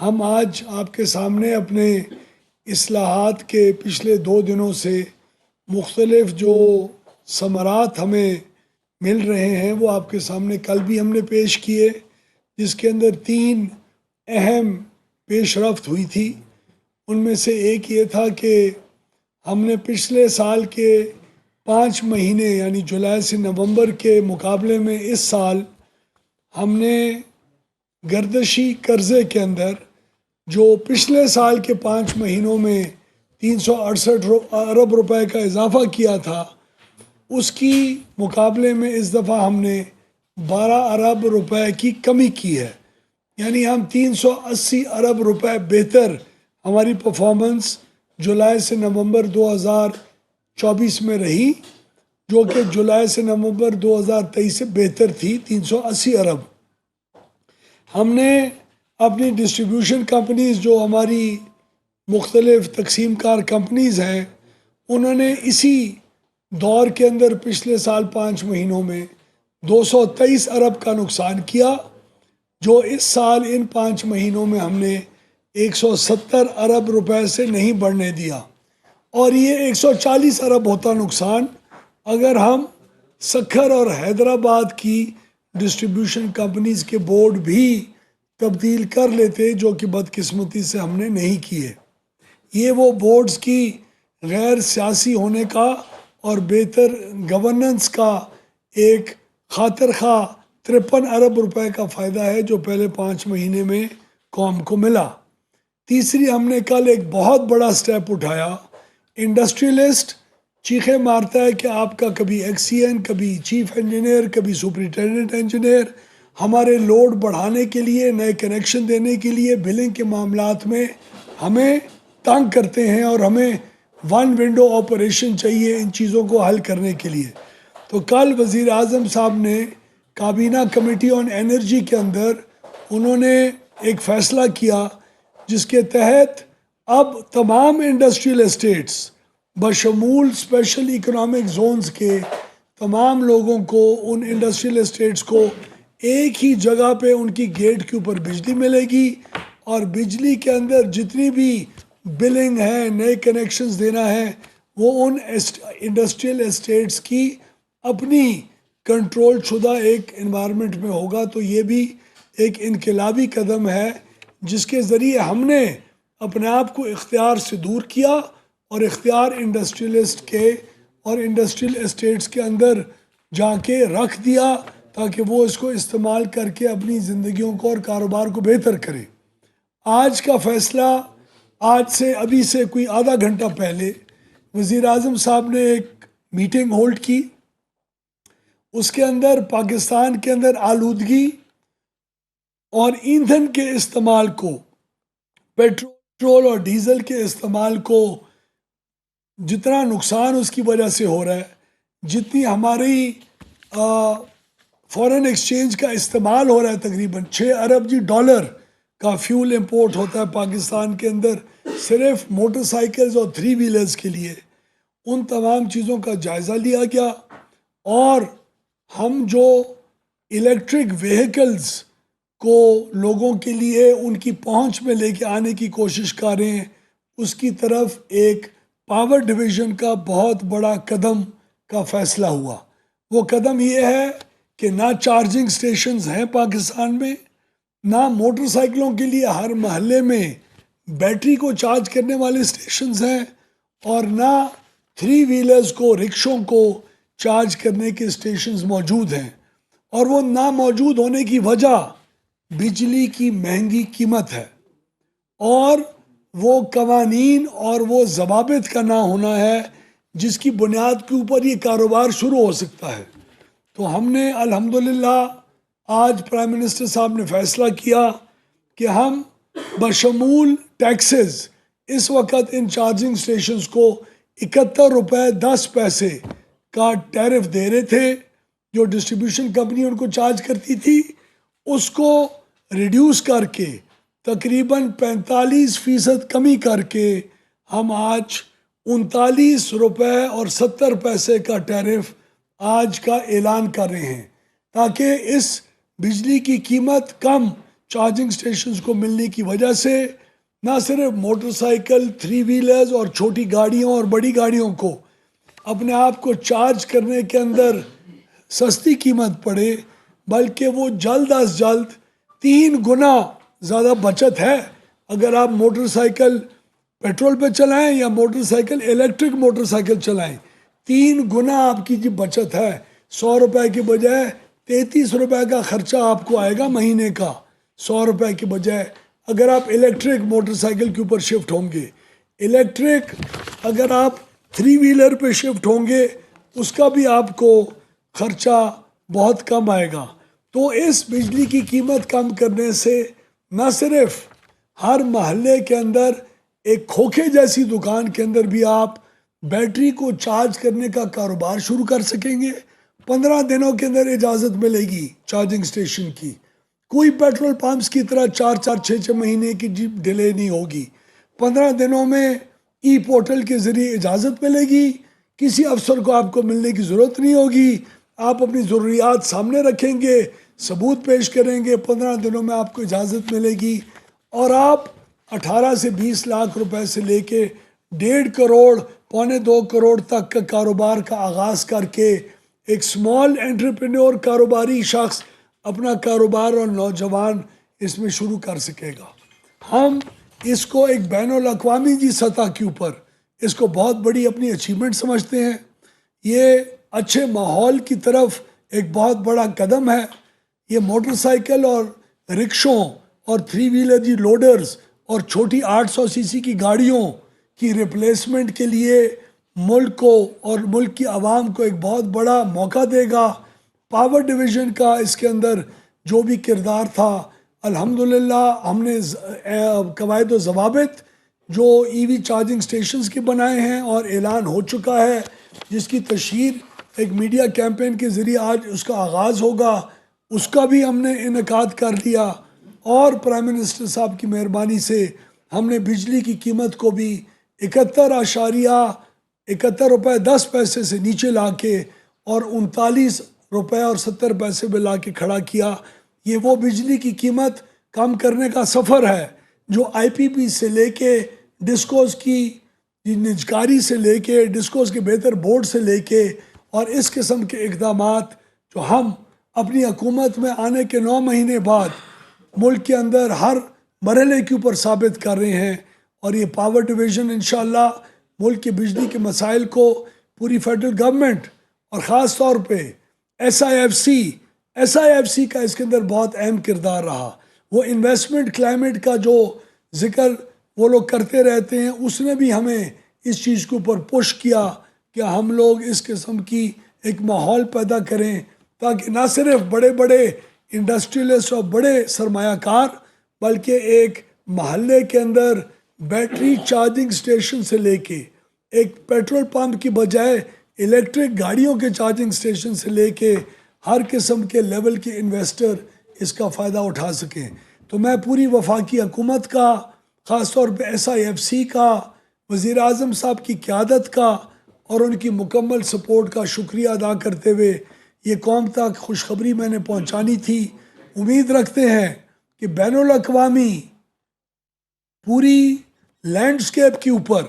ہم آج آپ کے سامنے اپنے اصلاحات کے پچھلے 2 دنوں سے مختلف جو ثمرات ہمیں مل رہے ہیں وہ آپ کے سامنے کل بھی ہم نے پیش کیے، جس کے اندر 3 اہم پیش رفت ہوئی تھی۔ ان میں سے ایک یہ تھا کہ ہم نے پچھلے سال کے 5 مہینے یعنی جولائی سے نومبر کے مقابلے میں اس سال ہم نے گردشی قرضے کے اندر جو پچھلے سال کے 5 مہینوں میں 368 ارب روپے کا اضافہ کیا تھا، اس کی مقابلے میں اس دفعہ ہم نے 12 ارب روپے کی کمی کی ہے، یعنی ہم 380 ارب روپے بہتر ہماری پرفارمنس جولائی سے نومبر 2024 میں رہی، جو کہ جولائی سے نومبر 2023 سے بہتر تھی 380 ارب۔ ہم نے اپنی ڈسٹریبیوشن کمپنیز جو ہماری مختلف تقسیم کار کمپنیز ہیں، انہوں نے اسی دور کے اندر پچھلے سال 5 مہینوں میں 223 ارب کا نقصان کیا، جو اس سال ان 5 مہینوں میں ہم نے 170 ارب روپے سے نہیں بڑھنے دیا، اور یہ 140 ارب ہوتا نقصان اگر ہم سکھر اور حیدرآباد کی ڈسٹریبیوشن کمپنیز کے بورڈ بھی تبدیل کر لیتے، جو کہ بدقسمتی سے ہم نے نہیں کیے۔ یہ وہ بورڈز کی غیر سیاسی ہونے کا اور بہتر گورننس کا ایک خاطر خواہ 53 ارب روپے کا فائدہ ہے جو پہلے 5 مہینے میں قوم کو ملا۔ تیسری، ہم نے کل ایک بہت بڑا سٹیپ اٹھایا۔ انڈسٹریلسٹ چیخیں مارتا ہے کہ آپ کا کبھی ایکس سی این، کبھی چیف انجینئر، کبھی سپرنٹینڈنٹ انجینئر ہمارے لوڈ بڑھانے کے لیے، نئے کنیکشن دینے کے لیے، بلنگ کے معاملات میں ہمیں تنگ کرتے ہیں، اور ہمیں ون ونڈو آپریشن چاہیے ان چیزوں کو حل کرنے کے لیے۔ تو کل وزیر اعظم صاحب نے کابینہ کمیٹی آن انرجی کے اندر انہوں نے ایک فیصلہ کیا، جس کے تحت اب تمام انڈسٹریل اسٹیٹس بشمول اسپیشل اکنامک زونز کے تمام لوگوں کو، ان انڈسٹریل اسٹیٹس کو ایک ہی جگہ پہ ان کی گیٹ کے اوپر بجلی ملے گی، اور بجلی کے اندر جتنی بھی بلنگ ہے، نئے کنیکشنز دینا ہے، وہ ان انڈسٹریل اسٹیٹس کی اپنی کنٹرول شدہ ایک انوائرمنٹ میں ہوگا۔ تو یہ بھی ایک انقلابی قدم ہے، جس کے ذریعے ہم نے اپنے آپ کو اختیار سے دور کیا اور اختیار انڈسٹریلسٹ کے اور انڈسٹریل اسٹیٹس کے اندر جا کے رکھ دیا، تاکہ وہ اس کو استعمال کر کے اپنی زندگیوں کو اور کاروبار کو بہتر کریں۔ آج کا فیصلہ، آج سے ابھی سے کوئی آدھا گھنٹہ پہلے وزیر اعظم صاحب نے ایک میٹنگ ہولڈ کی۔ اس کے اندر پاکستان کے اندر آلودگی اور ایندھن کے استعمال کو، پیٹرول اور ڈیزل کے استعمال کو، جتنا نقصان اس کی وجہ سے ہو رہا ہے، جتنی ہماری فورن ایکسچینج کا استعمال ہو رہا ہے، تقریباً 6 ارب ڈالر کا فیول امپورٹ ہوتا ہے پاکستان کے اندر صرف موٹر سائیکلز اور 3 ویلرز کے لیے، ان تمام چیزوں کا جائزہ لیا گیا، اور ہم جو الیکٹرک وہیکلز کو لوگوں کے لیے ان کی پہنچ میں لے کے آنے کی کوشش کر رہے ہیں، اس کی طرف ایک پاور ڈویژن کا بہت بڑا قدم کا فیصلہ ہوا۔ وہ قدم یہ ہے کہ نہ چارجنگ سٹیشنز ہیں پاکستان میں، نہ موٹر سائیکلوں کے لیے ہر محلے میں بیٹری کو چارج کرنے والے سٹیشنز ہیں، اور نہ 3 ویلرز کو، رکشوں کو چارج کرنے کے سٹیشنز موجود ہیں۔ اور وہ نہ موجود ہونے کی وجہ بجلی کی مہنگی قیمت ہے، اور وہ قوانین اور وہ ضوابط کا نہ ہونا ہے جس کی بنیاد کے اوپر یہ کاروبار شروع ہو سکتا ہے۔ تو ہم نے الحمدللہ آج پرائم منسٹر صاحب نے فیصلہ کیا کہ ہم بشمول ٹیکسز اس وقت ان چارجنگ سٹیشنز کو 71 روپے 10 پیسے کا ٹیرف دے رہے تھے، جو ڈسٹریبیوشن کمپنی ان کو چارج کرتی تھی، اس کو ریڈیوس کر کے تقریباً 45% کمی کر کے ہم آج 39 روپے اور 70 پیسے کا ٹیرف آج کا اعلان کر رہے ہیں، تاکہ اس بجلی کی قیمت کم چارجنگ سٹیشنز کو ملنے کی وجہ سے نہ صرف موٹر سائیکل، 3 ویلرز اور چھوٹی گاڑیوں اور بڑی گاڑیوں کو اپنے آپ کو چارج کرنے کے اندر سستی قیمت پڑے، بلکہ وہ جلد از جلد 3 گنا زیادہ بچت ہے اگر آپ موٹر سائیکل پیٹرول پہ چلائیں یا motor cycle electric motor cycle چلائیں، 3 گنا آپ کی جو بچت ہے، 100 روپے کے بجائے 33 روپے کا خرچہ آپ کو آئے گا مہینے کا، 100 روپے کے بجائے اگر آپ الیکٹرک موٹر سائیکل کے اوپر شفٹ ہوں گے۔ الیکٹرک اگر آپ 3 ویلر پہ شفٹ ہوں گے اس کا بھی آپ کو خرچہ بہت کم آئے گا۔ تو اس بجلی کی قیمت کم کرنے سے نہ صرف ہر محلے کے اندر ایک کھوکھے جیسی دکان کے اندر بھی آپ بیٹری کو چارج کرنے کا کاروبار شروع کر سکیں گے، 15 دنوں کے اندر اجازت ملے گی چارجنگ سٹیشن کی، کوئی پیٹرول پمپس کی طرح 4-4 6 مہینے کی ڈیلے نہیں ہوگی، 15 دنوں میں ای پورٹل کے ذریعے اجازت ملے گی، کسی افسر کو آپ کو ملنے کی ضرورت نہیں ہوگی، آپ اپنی ضروریات سامنے رکھیں گے، ثبوت پیش کریں گے، 15 دنوں میں آپ کو اجازت ملے گی، اور آپ 18 سے 20 لاکھ روپے سے لے کے 1.5 کروڑ 1.25 کروڑ تک کا کاروبار کا آغاز کر کے ایک سمال انٹرپرینور کاروباری شخص اپنا کاروبار اور نوجوان اس میں شروع کر سکے گا۔ ہم اس کو ایک بین الاقوامی سطح کے اوپر اس کو بہت بڑی اپنی اچیومنٹ سمجھتے ہیں، یہ اچھے ماحول کی طرف ایک بہت بڑا قدم ہے۔ یہ موٹر سائیکل اور رکشوں اور 3 ویلر لوڈرز اور چھوٹی 800 سی سی کی گاڑیوں کی ریپلیسمنٹ کے لیے ملک کو اور ملک کی عوام کو ایک بہت بڑا موقع دے گا۔ پاور ڈویژن کا اس کے اندر جو بھی کردار تھا، الحمدللہ ہم نے قواعد و ضوابط جو ای وی چارجنگ سٹیشنز کے بنائے ہیں اور اعلان ہو چکا ہے، جس کی تشہیر ایک میڈیا کیمپین کے ذریعے آج اس کا آغاز ہوگا، اس کا بھی ہم نے انعقاد کر دیا، اور پرائم منسٹر صاحب کی مہربانی سے ہم نے بجلی کی قیمت کو بھی 71.71 روپے 10 پیسے سے نیچے لا کے اور 39 روپے اور 70 پیسے میں لا کے کھڑا کیا۔ یہ وہ بجلی کی قیمت کم کرنے کا سفر ہے جو آئی پی پی سے لے کے ڈسکوز کی نجکاری سے لے کے ڈسکوز کے بہتر بورڈ سے لے کے اور اس قسم کے اقدامات جو ہم اپنی حکومت میں آنے کے 9 مہینے بعد ملک کے اندر ہر مرحلے کے اوپر ثابت کر رہے ہیں، اور یہ پاور ڈویژن انشاءاللہ ملک کے بجلی کے مسائل کو پوری فیڈرل گورنمنٹ اور خاص طور پہ ایس آئی ایف سی کا اس کے اندر بہت اہم کردار رہا۔ وہ انویسٹمنٹ کلائمیٹ کا جو ذکر وہ لوگ کرتے رہتے ہیں، اس نے بھی ہمیں اس چیز کے اوپر پش کیا کہ ہم لوگ اس قسم کی ایک ماحول پیدا کریں تاکہ نہ صرف بڑے بڑے انڈسٹریلسٹ اور بڑے سرمایہ کار، بلکہ ایک محلے کے اندر بیٹری چارجنگ سٹیشن سے لے کے ایک پیٹرول پمپ کی بجائے الیکٹرک گاڑیوں کے چارجنگ سٹیشن سے لے کے ہر قسم کے لیول کے انویسٹر اس کا فائدہ اٹھا سکیں۔ تو میں پوری وفاقی حکومت کا، خاص طور پہ ایس آئی ایف سی کا، وزیر اعظم صاحب کی قیادت کا اور ان کی مکمل سپورٹ کا شکریہ ادا کرتے ہوئے یہ قوم تک خوشخبری میں نے پہنچانی تھی۔ امید رکھتے ہیں کہ بین الاقوامی پوری لینڈسکیپ کے اوپر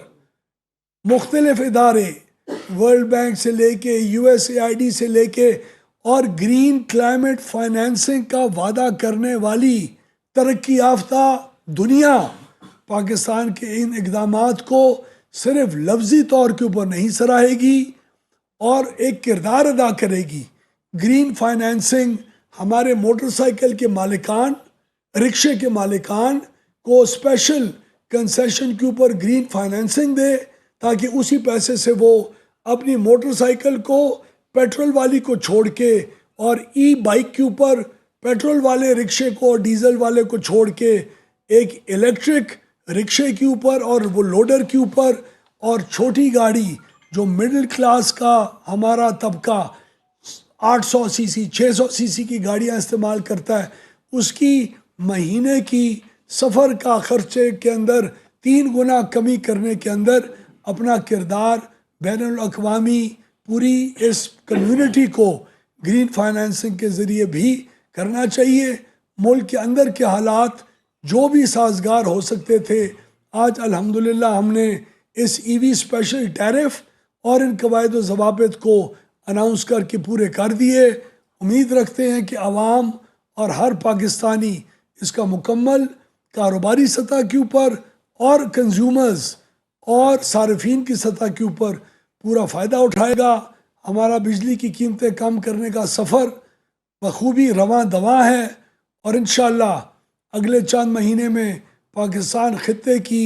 مختلف ادارے، ورلڈ بینک سے لے کے U S A I D سے لے کے اور گرین کلائمیٹ فائنینسنگ کا وعدہ کرنے والی ترقی یافتہ دنیا پاکستان کے ان اقدامات کو صرف لفظی طور کے اوپر نہیں سراہے گی اور ایک کردار ادا کرے گی۔ گرین فائنینسنگ ہمارے موٹر سائیکل کے مالکان، رکشے کے مالکان کو اسپیشل کنسیشن کے اوپر گرین فائنینسنگ دے تاکہ اسی پیسے سے وہ اپنی موٹر سائیکل کو پیٹرول والی کو چھوڑ کے اور ای بائک کے اوپر پیٹرول والے رکشے کو اور ڈیزل والے کو چھوڑ کے ایک الیکٹرک رکشے کے اوپر اور وہ لوڈر کے اوپر اور چھوٹی گاڑی جو مڈل کلاس کا ہمارا طبقہ 800 سی سی 600 سی سی کی گاڑیاں استعمال کرتا ہے، اس کی مہینے کی سفر کا خرچے کے اندر 3 گنا کمی کرنے کے اندر اپنا کردار بین الاقوامی پوری اس کمیونٹی کو گرین فائنینسنگ کے ذریعے بھی کرنا چاہیے۔ ملک کے اندر کے حالات جو بھی سازگار ہو سکتے تھے، آج الحمدللہ ہم نے اس ای وی اسپیشل ٹیرف اور ان قواعد و ضوابط کو اناؤنس کر کے پورے کر دیے۔ امید رکھتے ہیں کہ عوام اور ہر پاکستانی اس کا مکمل کاروباری سطح کے اوپر اور کنزیومرز اور صارفین کی سطح کے اوپر پورا فائدہ اٹھائے گا۔ ہمارا بجلی کی قیمتیں کم کرنے کا سفر بخوبی رواں دواں ہے، اور انشاءاللہ اگلے چند مہینے میں پاکستان خطے کی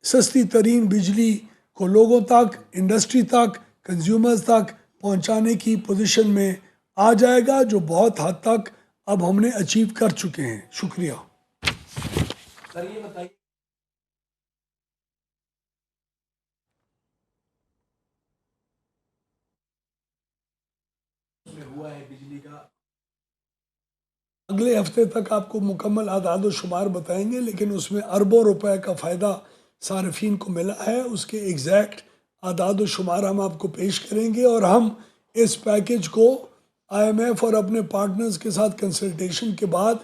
سستی ترین بجلی کو لوگوں تک، انڈسٹری تک، کنزیومرز تک پہنچانے کی پوزیشن میں آ جائے گا، جو بہت حد تک اب ہم نے اچیو کر چکے ہیں۔ شکریہ۔ سر یہ بتائیے ہوا ہے بجلی کا؟ اگلے ہفتے تک آپ کو مکمل اعداد و شمار بتائیں گے، لیکن اس میں اربوں روپے کا فائدہ صارفین کو ملا ہے۔ اس کے ایگزیکٹ اعداد و شمار ہم آپ کو پیش کریں گے، اور ہم اس پیکیج کو آئی ایم ایف اور اپنے پارٹنرز کے ساتھ کنسلٹیشن کے بعد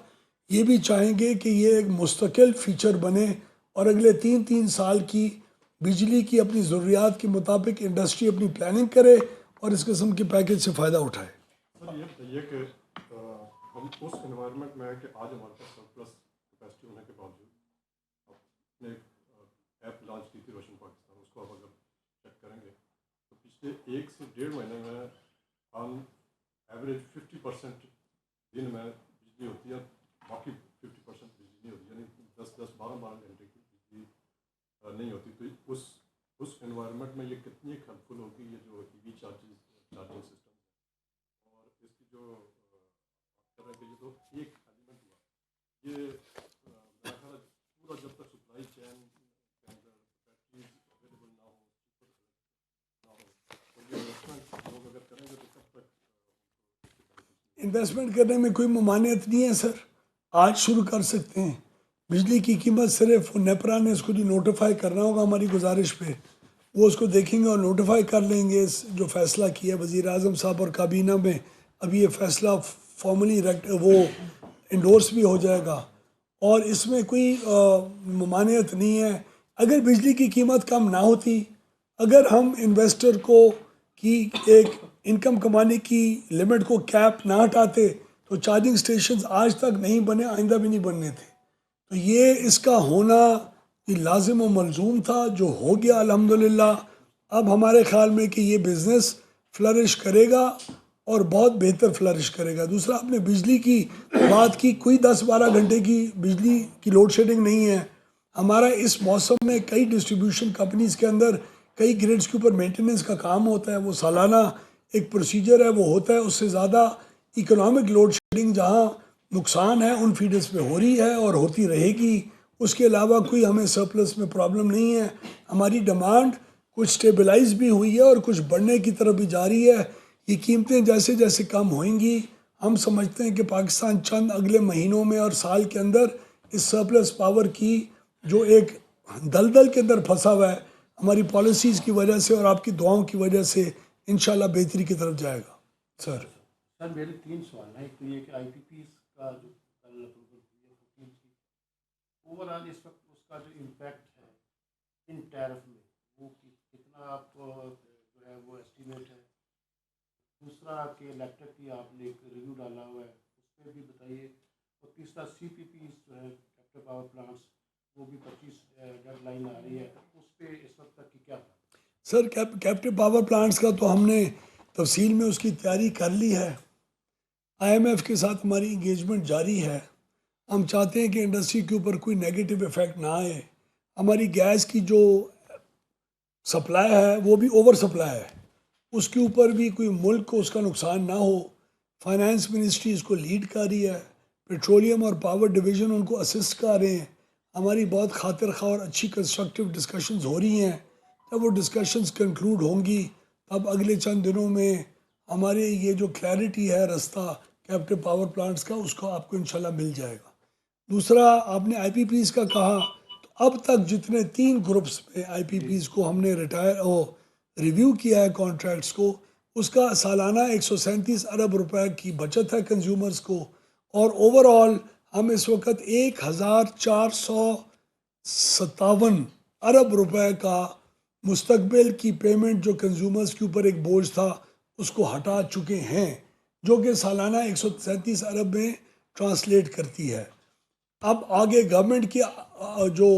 یہ بھی چاہیں گے کہ یہ ایک مستقل فیچر بنے اور اگلے 3 سال کی بجلی کی اپنی ضروریات کے مطابق انڈسٹری اپنی پلاننگ کرے اور اس قسم کے پیکیج سے فائدہ اٹھائے۔ سر یہ بتائیے کہ ہم اس انوائرمنٹ میں ہے کہ آج ہمارے پاس سرپلس کیپیسٹی ہونے کے باوجود آپ نے ایک ایپ لانچ کی تھی روشن پاکستان، اس کو آپ اگر چیک کریں گے تو پچھلے 1 سے 1.5 مہینے میں آن ایوریج 50% دن میں بجلی ہوتی ہے، باقی 50% بجلی نہیں ہوتی، یعنی 10-12 گھنٹے کی بجلی نہیں ہوتی۔ تو اس انوائرمنٹ میں یہ کتنی ہیلپفل ہوگی، یہ جو ای وی چارجنگ سسٹم اور اس کی جو بات کر رہے ہیں کہ یہ تو ایک ایلیمنٹ ہوا، یہ میرا خیال ہے پورا جب تک سپلائی چین کے اندر بیٹریز اویلیبل نہ ہو، نہ ہو، تو یہ انویسٹمنٹ لوگ اگر کریں گے تو کب تک انویسٹمنٹ کرنے میں کوئی ممانعت نہیں ہے سر، آج شروع کر سکتے ہیں۔ بجلی کی قیمت صرف نیپرا نے اس کو جو نوٹیفائی کرنا ہوگا ہماری گزارش پہ، وہ اس کو دیکھیں گے اور نوٹیفائی کر لیں گے۔ جو فیصلہ کیا وزیر اعظم صاحب اور کابینہ میں، ابھی یہ فیصلہ فارملی وہ انڈورس بھی ہو جائے گا، اور اس میں کوئی ممانعت نہیں ہے۔ اگر بجلی کی قیمت کم نہ ہوتی، اگر ہم انویسٹر کو کی ایک انکم کمانے کی لمٹ کو کیپ نہ ہٹاتے تو چارجنگ سٹیشنز آج تک نہیں بنے، آئندہ بھی نہیں بننے تھے۔ تو یہ اس کا ہونا یہ لازم و ملزوم تھا، جو ہو گیا الحمدللہ۔ اب ہمارے خیال میں کہ یہ بزنس فلرش کرے گا اور بہت بہتر فلرش کرے گا۔ دوسرا، آپ نے بجلی کی بات کی، کوئی 10-12 گھنٹے کی بجلی کی لوڈ شیڈنگ نہیں ہے۔ ہمارا اس موسم میں کئی ڈسٹریبیوشن کمپنیز کے اندر کئی گریڈز کے اوپر مینٹیننس کا کام ہوتا ہے، وہ سالانہ ایک پروسیجر ہے، وہ ہوتا ہے۔ اس سے زیادہ اکنامک لوڈ شیڈنگ جہاں نقصان ہے ان فیڈرز پہ ہو رہی ہے اور ہوتی رہے گی۔ اس کے علاوہ کوئی ہمیں سرپلس میں پرابلم نہیں ہے۔ ہماری ڈیمانڈ کچھ سٹیبلائز بھی ہوئی ہے اور کچھ بڑھنے کی طرف بھی جاری ہے۔ یہ قیمتیں جیسے جیسے کم ہوئیں گی، ہم سمجھتے ہیں کہ پاکستان چند اگلے مہینوں میں اور سال کے اندر اس سرپلس پاور کی جو ایک دلدل کے اندر پھنسا ہوا ہے، ہماری پالیسیز کی وجہ سے اور آپ کی دعاؤں کی وجہ سے انشاءاللہ بہتری کی طرف جائے گا۔ سر میرے 3 سوال ہیں۔ ایک تو یہ کہ آئی پی پیز کا جو کل اپروول ہوئی ہے 14 کی، اوور آل اس وقت اس کا جو امپیکٹ ہے ان ٹیرف میں وہ کتنا آپ کو جو ہے وہ ایسٹیمیٹ ہے؟ دوسرا کہ الیکٹرک کی آپ نے ایک ریویو ڈالا ہوا ہے، اس پہ بھی بتائیے۔ اور تیسرا سی پی پیز جو ہے کیپٹیو پاور پلانٹس، وہ بھی 25 ڈیڈ لائن آ رہی ہے، اس پہ اس وقت تک کی کیا ہے؟ سر کیپٹیو پاور پلانٹس کا تو ہم نے تفصیل میں اس کی تیاری کر لی ہے۔ آئی ایم ایف کے ساتھ ہماری انگیجمنٹ جاری ہے۔ ہم چاہتے ہیں کہ انڈسٹری کے اوپر کوئی نیگیٹو ایفیکٹ نہ آئے۔ ہماری گیس کی جو سپلائی ہے وہ بھی اوور سپلائی ہے، اس کے اوپر بھی کوئی ملک کو اس کا نقصان نہ ہو۔ فائنانس منسٹری اس کو لیڈ کر رہی ہے، پیٹرولیم اور پاور ڈویژن ان کو اسسٹ کر رہے ہیں۔ ہماری بہت خاطر خواہ اور اچھی کنسٹرکٹیو ڈسکشنز ہو رہی ہیں۔ جب وہ ڈسکشنز کنکلوڈ ہوں گی تب اگلے چند دنوں میں ہمارے یہ جو کلیئرٹی ہے رستہ کیپٹیو پاور پلانٹس کا، اس کو آپ کو انشاءاللہ مل جائے گا۔ دوسرا، آپ نے آئی پی پیز کا کہا، تو اب تک جتنے 3 گروپس میں آئی پی پیز کو ہم نے ریویو کیا ہے کانٹریکٹس کو، اس کا سالانہ 137 ارب روپے کی بچت ہے کنزیومرز کو، اور اوور آل ہم اس وقت 1457 ارب روپے کا مستقبل کی پیمنٹ جو کنزیومرز کے اوپر ایک بوجھ تھا اس کو ہٹا چکے ہیں، جو کہ سالانہ 137 ارب میں ٹرانسلیٹ کرتی ہے۔ اب آگے گورنمنٹ کی جو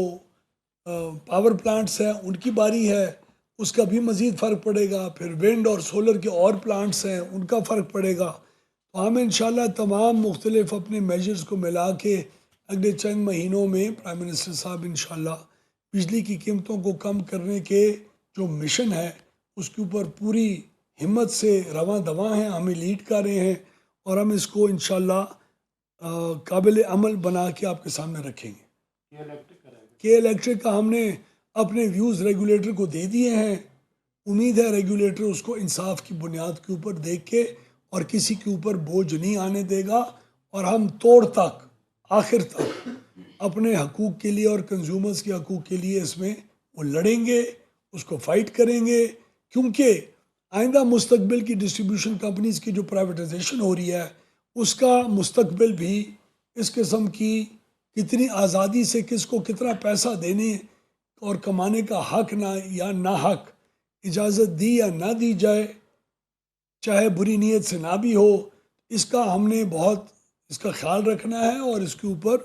پاور پلانٹس ہیں ان کی باری ہے، اس کا بھی مزید فرق پڑے گا، پھر ونڈ اور سولر کے اور پلانٹس ہیں ان کا فرق پڑے گا۔ تو ہم انشاءاللہ تمام مختلف اپنے میجرز کو ملا کے اگلے چند مہینوں میں پرائم منسٹر صاحب انشاءاللہ بجلی کی قیمتوں کو کم کرنے کے جو مشن ہے اس کے اوپر پوری ہمت سے رواں دواں ہیں، ہمیں لیڈ کر رہے ہیں، اور ہم اس کو انشاءاللہ قابل عمل بنا کے آپ کے سامنے رکھیں گے۔ کہ الیکٹرک کا ہم نے اپنے ویوز ریگولیٹر کو دے دیے ہیں، امید ہے ریگولیٹر اس کو انصاف کی بنیاد کے اوپر دیکھ کے اور کسی کے اوپر بوجھ نہیں آنے دے گا، اور ہم توڑ تک آخر تک اپنے حقوق کے لیے اور کنزیومرز کے حقوق کے لیے اس میں وہ لڑیں گے، اس کو فائٹ کریں گے، کیونکہ آئندہ مستقبل کی ڈسٹریبیوشن کمپنیز کی جو پرائیویٹائزیشن ہو رہی ہے اس کا مستقبل بھی اس قسم کی کتنی آزادی سے کس کو کتنا پیسہ دینے اور کمانے کا حق نہ یا نا حق اجازت دی یا نہ دی جائے، چاہے بری نیت سے نہ بھی ہو، اس کا ہم نے بہت اس کا خیال رکھنا ہے اور اس کے اوپر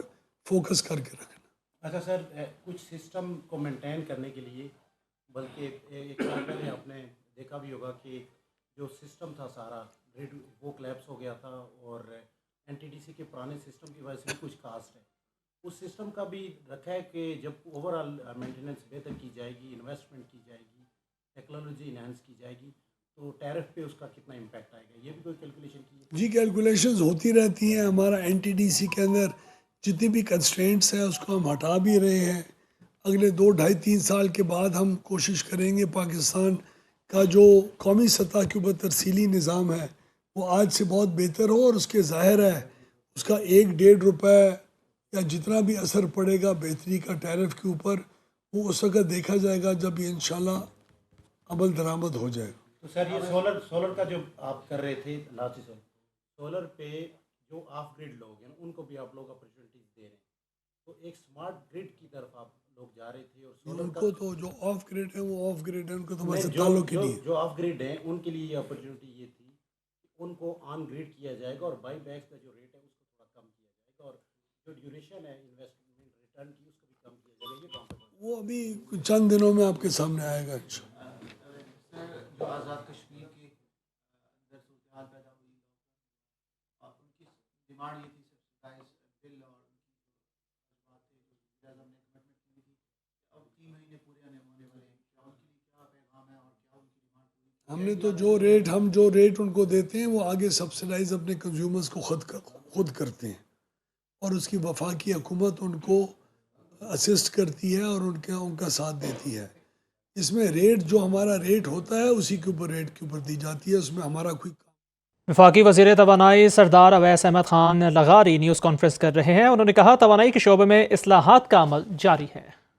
فوکس کر کے رکھنا۔ اچھا سر، کچھ سسٹم کو مینٹین کرنے کے لیے، بلکہ ایک سال پہلے آپ نے دیکھا بھی ہوگا کہ جو سسٹم تھا سارا گریڈ وہ کلیپس ہو گیا تھا، اور NTDC کے پرانے سسٹم کی وجہ سے بھی کچھ کاسٹ ہے۔ اس سسٹم کا بھی رکھا ہے کہ جب اوور آل مینٹیننس بہتر کی جائے گی، انویسٹمنٹ کی جائے گی، ٹیکنالوجی انہینس کی جائے گی، تو ٹیرف پہ اس کا کتنا امپیکٹ آئے گا، یہ بھی کوئی کیلکولیشن کی ہے؟ جی کیلکولیشنز ہوتی رہتی ہیں، ہمارا NTDC کے اندر جتنی بھی کنسٹرینٹس ہیں اس کو ہم ہٹا بھی رہے ہیں۔ اگلے 2 ڈھائی 3 سال کے بعد ہم کوشش کریں گے پاکستان کا جو قومی سطح کے اوپر ترسیلی نظام ہے وہ آج سے بہت بہتر ہو، اور اس کے ظاہر ہے اس کا 1-1.5 روپے یا جتنا بھی اثر پڑے گا بہتری کا ٹیرف کے اوپر، وہ اس وقت دیکھا جائے گا جب یہ انشاءاللہ عمل درآمد ہو جائے گا۔ تو سر یہ سولر کا جو آپ کر رہے تھے لاسٹ سولر پہ جو آف گریڈ لوگ ہیں ان کو بھی آپ لوگ اپرچونیٹیز دے رہے ہیں، تو ایک سمارٹ گریڈ کی طرف آپ لوگ جا رہے تھے، اور ان کو تو جو آف گریڈ ہے وہ آف گریڈ ہے، ان کو تو ہمارے سے تعلق ہی نہیں ہے۔ جو آف گریڈ ہیں ان کے لیے یہ اپرچونیٹی یہ تھی کہ ان کو آن گریڈ کیا جائے گا، اور بائی بیک کا جو ریٹ ہے اس کو تھوڑا کم کیا جائے گا، اور جو ڈیوریشن ہے انویسٹمنٹ ریٹرن کی اس کو بھی کم کیا جائے گا۔ یہ کام پر وہ ابھی چند دنوں میں آپ کے سامنے آئے گا انشاءاللہ۔ جو آزاد کشمیر کے اندر صورتحال پیدا ہوئی، اور ان کی ڈیمانڈ یہ تھی سبسڈائز بل، اور ان کی جو بات تھی جو وزیر اعظم نے کمٹمنٹ کی تھی، اب 3 مہینے پورے ہونے والے ہیں، کیا ان کے لیے کیا پیغام ہے، اور کیا ان کی ڈیمانڈ پوری کی؟ ہم نے تو جو ریٹ ان کو دیتے ہیں وہ آگے سبسڈائز اپنے کنزیومرز کو خود کرتے ہیں، اور اس کی وفاقی حکومت ان کو اسسٹ کرتی ہے اور ان کا ساتھ دیتی ہے۔ اس میں ریٹ جو ہمارا ریٹ ہوتا ہے اسی کے اوپر ریٹ کے اوپر دی جاتی ہے، اس میں ہمارا کوئی وفاقی وزیر توانائی سردار اویس احمد خان لغاری نیوز کانفرنس کر رہے ہیں۔ انہوں نے کہا توانائی کے شعبے میں اصلاحات کا عمل جاری ہے۔